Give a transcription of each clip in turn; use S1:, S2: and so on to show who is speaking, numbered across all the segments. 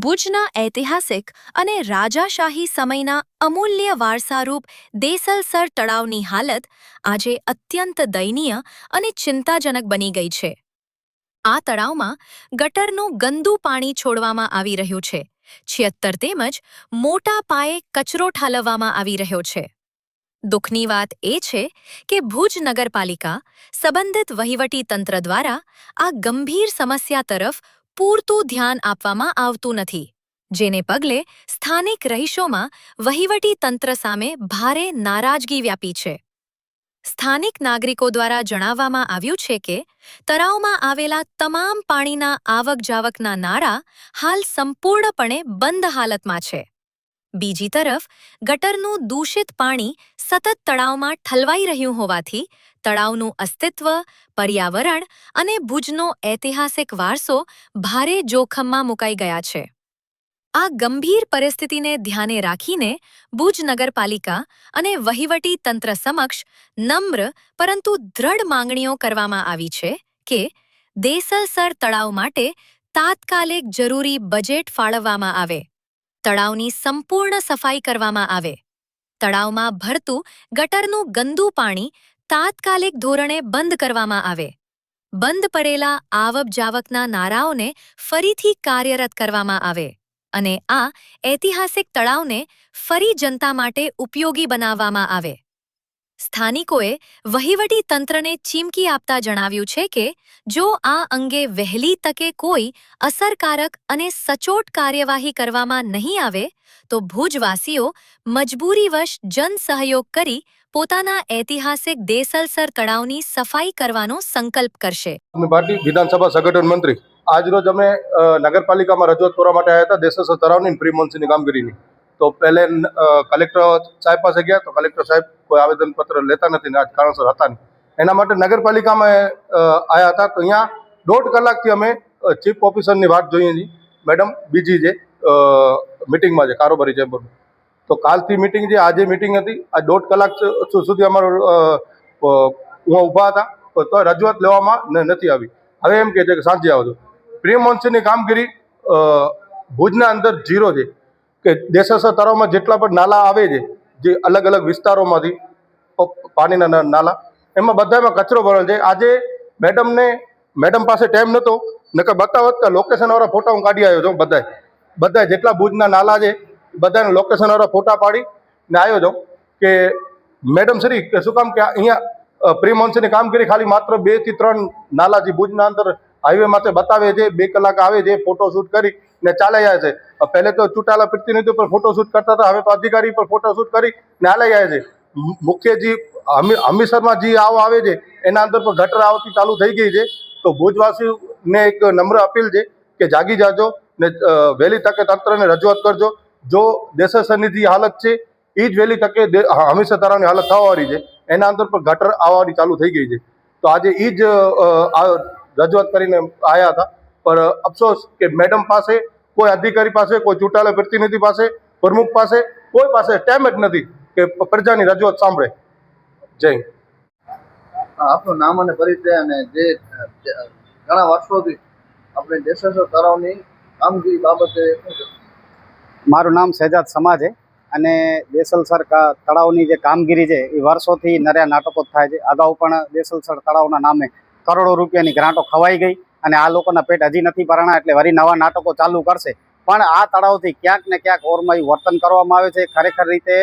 S1: ભુજના ઐતિહાસિક અને રાજાશાહી સમયના અમૂલ્ય વારસારૂપ દેસલસર તળાવની હાલત આજે અત્યંત દયનીય અને ચિંતાજનક બની ગઈ છે. આ તળાવમાં ગટરનું ગંદુ પાણી છોડવામાં આવી રહ્યું છે, છિયત્તર તેમજ મોટા પાયે કચરો ઠાલવવામાં આવી રહ્યો છે. દુઃખની વાત એ છે કે ભુજ નગરપાલિકા સંબંધિત વહીવટી તંત્ર દ્વારા આ ગંભીર સમસ્યા તરફ પૂરતું ધ્યાન આપવામાં આવતું નથી, જેને પગલે સ્થાનિક રહીશોમાં વહીવટી તંત્ર સામે ભારે નારાજગી વ્યાપી છે. સ્થાનિક નાગરિકો દ્વારા જણાવવામાં આવ્યું છે કે તળાવમાં આવેલા તમામ પાણીના આવક-જાવકના નાળા હાલ સંપૂર્ણપણે બંધ હાલતમાં છે. બીજી તરફ ગટરનું દૂષિત પાણી સતત તળાવમાં ઠલવાઈ રહ્યું હોવાથી તળાવનું અસ્તિત્વ, પર્યાવરણ અને ભુજનો ઐતિહાસિક વારસો ભારે જોખમમાં મુકાઈ ગયા છે. આ ગંભીર પરિસ્થિતિને ધ્યાને રાખીને ભુજ નગરપાલિકા અને વહીવટી તંત્ર સમક્ષ નમ્ર પરંતુ દ્રઢ માંગણીઓ કરવામાં આવી છે કે દેસલસર તળાવ માટે તાત્કાલિક જરૂરી બજેટ ફાળવવામાં આવે, તળાવની સંપૂર્ણ સફાઈ કરવામાં આવે, તળાવમાં ભરતું ગટરનું ગંદુ પાણી તાત્કાલિક ધોરણે બંધ કરવામાં આવે, બંધ પડેલા આવક-જાવકના નાળાઓને ફરીથી કાર્યરત કરવામાં આવે અને આ ઐતિહાસિક તળાવને ફરી જનતા માટે ઉપયોગી બનાવવામાં આવે. સ્થાનિકોએ વહીવટી તંત્રને ચીમકી આપતા જણાવ્યું છે કે જો આ અંગે વહેલી તકે કોઈ અસરકારક અને સચોટ કાર્યવાહી કરવામાં નહીં આવે તો ભુજવાસીઓ મજબૂરીવશ જનસહયોગ કરી પોતાના ઐતિહાસિક દેસલસર તળાવની સફાઈ કરવાનો સંકલ્પ કરશે.
S2: પાર્ટી વિધાનસભા સંગઠન મંત્રી આજરોજ અમે નગરપાલિકામાં રજૂઆત કરવા માટે આવ્યા હતા દેસલસર તળાવની પ્રી મોન્સૂનની કામગીરીની. તો પહેલે કલેક્ટર સાહેબ પાસે ગયા તો કલેક્ટર સાહેબ કોઈ આવેદનપત્ર લેતા નથી ને આજ કારણસર હતા નહીં. એના માટે નગરપાલિકામાં આવ્યા હતા. તો અહીંયા 1.5 કલાકથી અમે ચીફ ઓફિસરની વાત જોઈએ છીએ. મેડમ બીજી છે મિટિંગમાં છે કારોબારી ચેમ્બરમાં. તો કાલથી મિટિંગ છે, આજે મિટિંગ હતી. આ 1.5 કલાક સુધી અમારો ઊભા હતા તો રજૂઆત લેવામાં નથી આવી. હવે એમ કહે છે કે સાંજે આવજો. પ્રી મોન્સૂનની કામગીરી ભુજના અંદર ઝીરો છે કે દેસલસર તળાવમાં જેટલા પણ નાલા આવે છે, જે અલગ અલગ વિસ્તારોમાંથી પાણીના નાલા, એમાં બધામાં કચરો ભરેલ છે. આજે મેડમ પાસે ટાઈમ નહોતો, નકર બતાવત લોકેશનવાળા ફોટા હું કાઢી આવ્યો છું. બધા જેટલા ભુજના નાલા છે બધાને લોકેશનવાળા ફોટા પાડીને આવ્યો છું કે મેડમ શ્રી કે શું કામ કે અહીંયા પ્રી મોન્સૂનની કામગીરી ખાલી માત્ર 2 થી 3 નાલા જે ભુજના અંદર હાઈવે માટે બતાવે છે, 2 કલાક આવે છે, ફોટોશૂટ કરી ને ચાલે જાય છે. પહેલે તો ચૂંટાયેલા પ્રતિનિધિઓ પર ફોટોશૂટ કરતા હતા, હવે તો અધિકારી પર ફોટોશૂટ કરી ને હાલે જાય છે. મુખ્ય જે હમીસરમાં જે આવે છે એના અંદર પણ ગટર આવતી ચાલુ થઈ ગઈ છે. તો ભુજવાસીઓને એક નમ્ર અપીલ છે કે જાગી જાજો ને વહેલી તકે તંત્રને રજૂઆત કરજો. જો દેસલસરની જે હાલત છે એ જ વહેલી તકે હમીસર તળાવની હાલત થવાવાળી છે. એના અંદર પણ ગટર આવવાની ચાલુ થઈ ગઈ છે. તો આજે એ જ રજૂઆત કરીને આવ્યા હતા. પણ અફસોસ કે મેડમ પાસે, કોઈ અધિકારી પાસે, કોઈ ચૂંટાયેલા પ્રતિનિધિ પાસે, પ્રમુખ પાસે, કોઈ પાસે ટાઈમ જ નથી કે પ્રજાની રજૂઆત સાંભળે. જય હિન્દ.
S3: આપનું નામ અને પરિચય, અને જે ઘણા વર્ષોથી આપણે દેસલસર તળાવની કામગીરી બાબતે.
S4: મારું નામ શહેજાદ સમા છે અને દેસલસર તળાવની જે કામગીરી છે એ વર્ષોથી નર્યા નાટકો થાય છે. અગાઉ પણ દેસલસર તળાવના નામે કરોડો રૂપિયાની ગ્રાન્ટો ખવાઈ ગઈ અને આ લોકોના પેટ હજી નથી ભરાણા, એટલે વળી નવા નાટકો ચાલુ કરશે. પણ આ તળાવથી ક્યાંક ને ક્યાંક ઓરમાયું વર્તન કરવામાં આવે છે. ખરેખર રીતે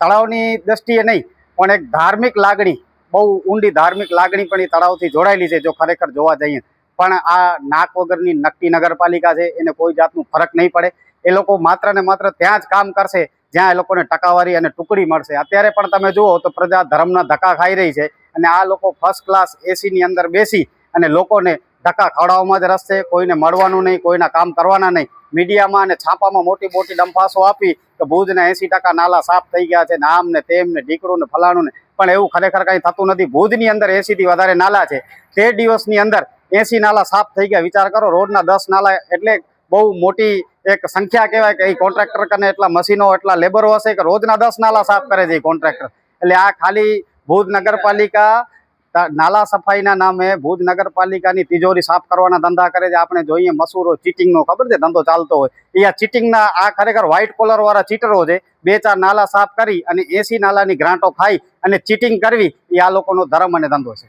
S4: તળાવની દ્રષ્ટિએ નહીં પણ એક ધાર્મિક લાગણી, બહુ ઊંડી ધાર્મિક લાગણી પણ એ તળાવથી જોડાયેલી છે જો ખરેખર જોવા જઈએ. પણ આ નાક વગરની નકટી નગરપાલિકા છે, એને કોઈ જાતનું ફરક નહીં પડે. એ લોકો માત્ર ને માત્ર ત્યાં જ કામ કરશે જ્યાં એ લોકોને ટકાવારી અને ટુકડી મળશે. અત્યારે પણ તમે જુઓ તો પ્રજા ધર્મના ધક્કા ખાઈ રહી છે અને આ લોકો ફર્સ્ટ ક્લાસ એસીની અંદર બેસી અને લોકોને ધક્કા ખવડાવવામાં જ રસ છે. કોઈને મળવાનું નહીં, કોઈના કામ કરવાના નહીં. મીડિયામાં અને છાપામાં મોટી મોટી ડંફાસો આપી કે ભુજના 80% નાલા સાફ થઈ ગયા છે ને આમ ને તેમ ને ઢીકડું ને ફલાણું ને. પણ એવું ખરેખર કંઈ થતું નથી. ભુજની અંદર 80 થી વધારે નાલા છે. 13 દિવસની અંદર 80 નાલા સાફ થઈ ગયા. વિચાર કરો, રોડના 10 નાલા એટલે બહુ મોટી એક સંખ્યા કહેવાય કે એ કોન્ટ્રાક્ટર કને એટલા મશીનો, એટલા લેબરો હશે કે રોજના 10 નાલા સાફ કરે છે એ કોન્ટ્રાક્ટર. એટલે આ ખાલી ભુજ નગરપાલિકા નાલા સફાઈના નામે ભુજ નગરપાલિકાની તિજોરી સાફ કરવાના ધંધા કરે છે. આપણે જોઈએ મસૂરો ચીટિંગનો ખબર છે ધંધો ચાલતો હોય એ આ ચીટિંગના આ ખરેખર વ્હાઇટ કોલર વાળા ચીટરો છે. 2-4 નાલા સાફ કરી અને 80 નાલાની ગ્રાન્ટો ખાઈ અને ચીટિંગ કરવી એ આ લોકોનો ધર્મ અને ધંધો છે.